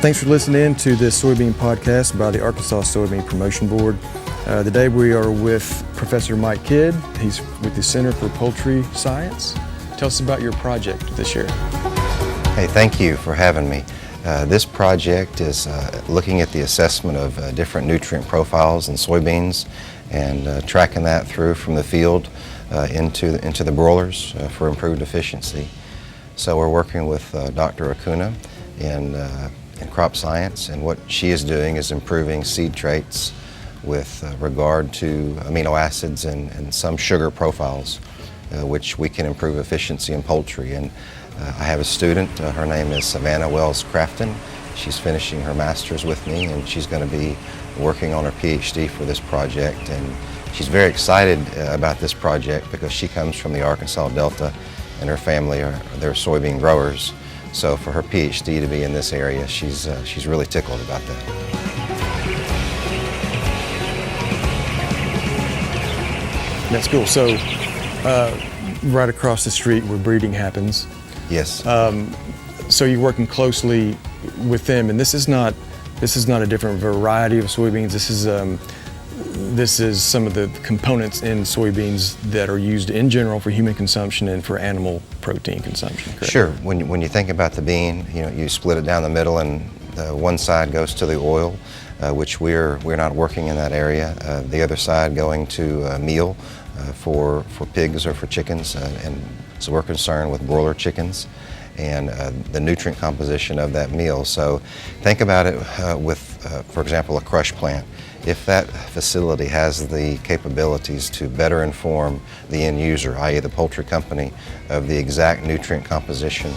Thanks for listening in to this soybean podcast by the Arkansas Soybean Promotion Board. Today we are with Professor Mike Kidd. He's with the Center for Poultry Science. Tell us about your project this year. Hey, thank you for having me. This project is looking at the assessment of different nutrient profiles in soybeans and tracking that through from the field into the broilers for improved efficiency. So we're working with Dr. Acuna in crop science, and what she is doing is improving seed traits with regard to amino acids and some sugar profiles, which we can improve efficiency in poultry. And I have a student, her name is Savannah Wells Crafton. She's finishing her master's with me, and she's going to be working on her PhD for this project. And she's very excited about this project because she comes from the Arkansas Delta, and her family they're soybean growers. So for her PhD to be in this area, she's really tickled about that. That's cool. So right across the street where breeding happens. Yes. So you're working closely with them, and this is not a different variety of soybeans. This is some of the components in soybeans that are used in general for human consumption and for animal protein consumption. Correct? Sure. When you think about the bean, you split it down the middle, and one side goes to the oil, which we're not working in that area. The other side going to meal for pigs or for chickens, and so we're concerned with broiler chickens and the nutrient composition of that meal. So think about it with, for example, a crush plant. If that facility has the capabilities to better inform the end user, i.e. the poultry company, of the exact nutrient composition,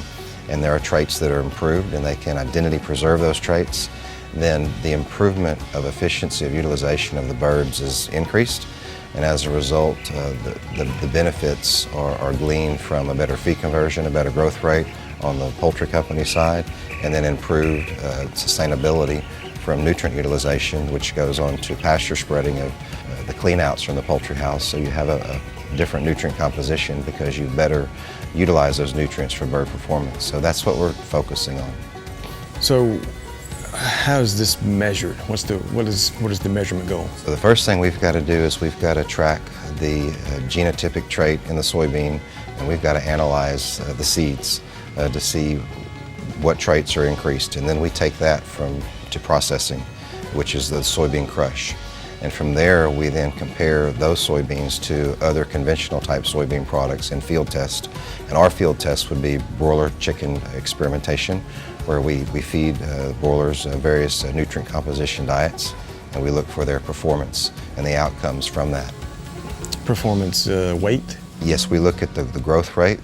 and there are traits that are improved and they can identity preserve those traits, then the improvement of efficiency of utilization of the birds is increased. And as a result, the benefits are gleaned from a better feed conversion, a better growth rate on the poultry company side, and then improved sustainability from nutrient utilization, which goes on to pasture spreading of the cleanouts from the poultry house. So you have a different nutrient composition because you better utilize those nutrients for bird performance. So that's what we're focusing on. So how is this measured? What is the measurement goal? So the first thing we've got to do is we've got to track the genotypic trait in the soybean, and we've got to analyze the seeds to see what traits are increased. And then we take that to processing, which is the soybean crush. And from there, we then compare those soybeans to other conventional type soybean products in field test. And our field test would be broiler chicken experimentation, where we feed broilers various nutrient composition diets, and we look for their performance and the outcomes from that. Performance weight? Yes, we look at the growth rate,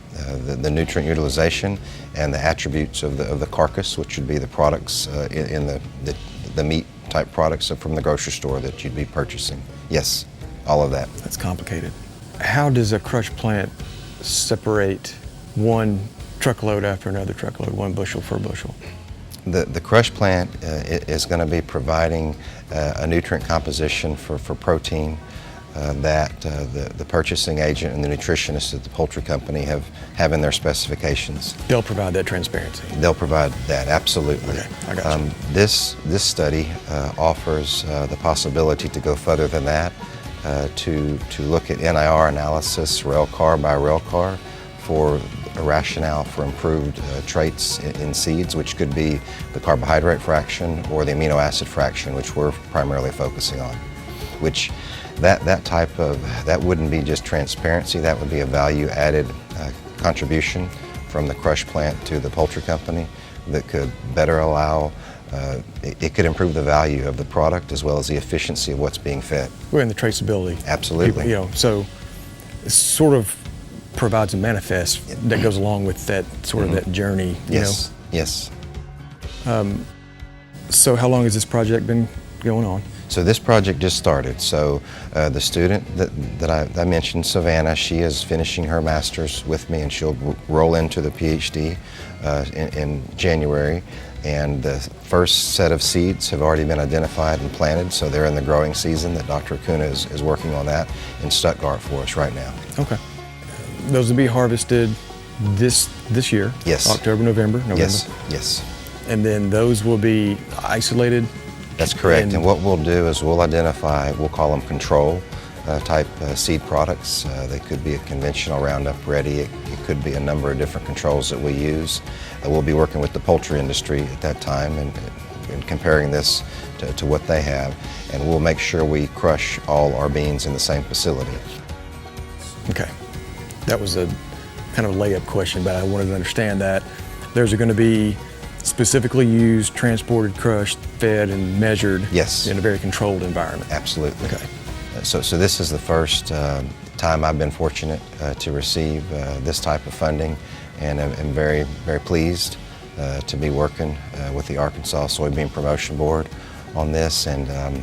the nutrient utilization, and the attributes of the carcass, which would be the products in the meat type products from the grocery store that you'd be purchasing. Yes, all of that. That's complicated. How does a crush plant separate one truckload after another truckload, one bushel for a bushel? The crush plant is going to be providing a nutrient composition for protein that the purchasing agent and the nutritionist at the poultry company have in their specifications. They'll provide that transparency. They'll provide that, absolutely. Okay, I got you. This study offers the possibility to go further than that, to look at NIR analysis, railcar by railcar, for a rationale for improved traits in seeds, which could be the carbohydrate fraction or the amino acid fraction, which we're primarily focusing on. Which that wouldn't be just transparency, that would be a value added contribution from the crush plant to the poultry company that could better allow, it could improve the value of the product as well as the efficiency of what's being fed. We're in the traceability. Absolutely. So it sort of provides a manifest that goes along with that sort of that journey. Yes. Yes. So how long has this project been going on? So this project just started. So the student that I mentioned, Savannah, she is finishing her master's with me, and she'll roll into the PhD in January. And the first set of seeds have already been identified and planted, so they're in the growing season that Dr. Acuna is working on that in Stuttgart for us right now. Okay. Those will be harvested this year? Yes. October, November? Yes, yes. and then those will be isolated? That's correct. And what we'll do is we'll identify, we'll call them control type seed products. They could be a conventional Roundup Ready. It could be a number of different controls that we use. We'll be working with the poultry industry at that time and comparing this to what they have. And we'll make sure we crush all our beans in the same facility. Okay. That was a kind of a layup question, but I wanted to understand that. Those are going to be specifically used, transported, crushed, fed, and measured. Yes. In a very controlled environment. Absolutely. Okay. So this is the first time I've been fortunate to receive this type of funding, and I'm very, very pleased to be working with the Arkansas Soybean Promotion Board on this, and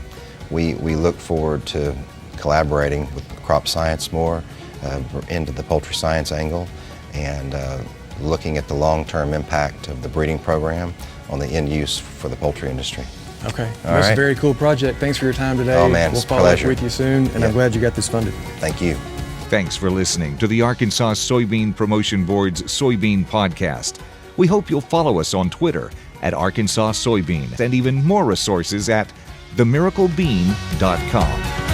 we look forward to collaborating with crop science more into the poultry science angle, and looking at the long-term impact of the breeding program on the end use for the poultry industry. Okay. All That's right. a very cool project. Thanks for your time today. Oh man, we'll it's a follow pleasure. up with you soon, and I'm glad you got this funded. Thank you. Thanks for listening to the Arkansas Soybean Promotion Board's Soybean Podcast. We hope you'll follow us on Twitter at Arkansas Soybean, and even more resources at themiraclebean.com.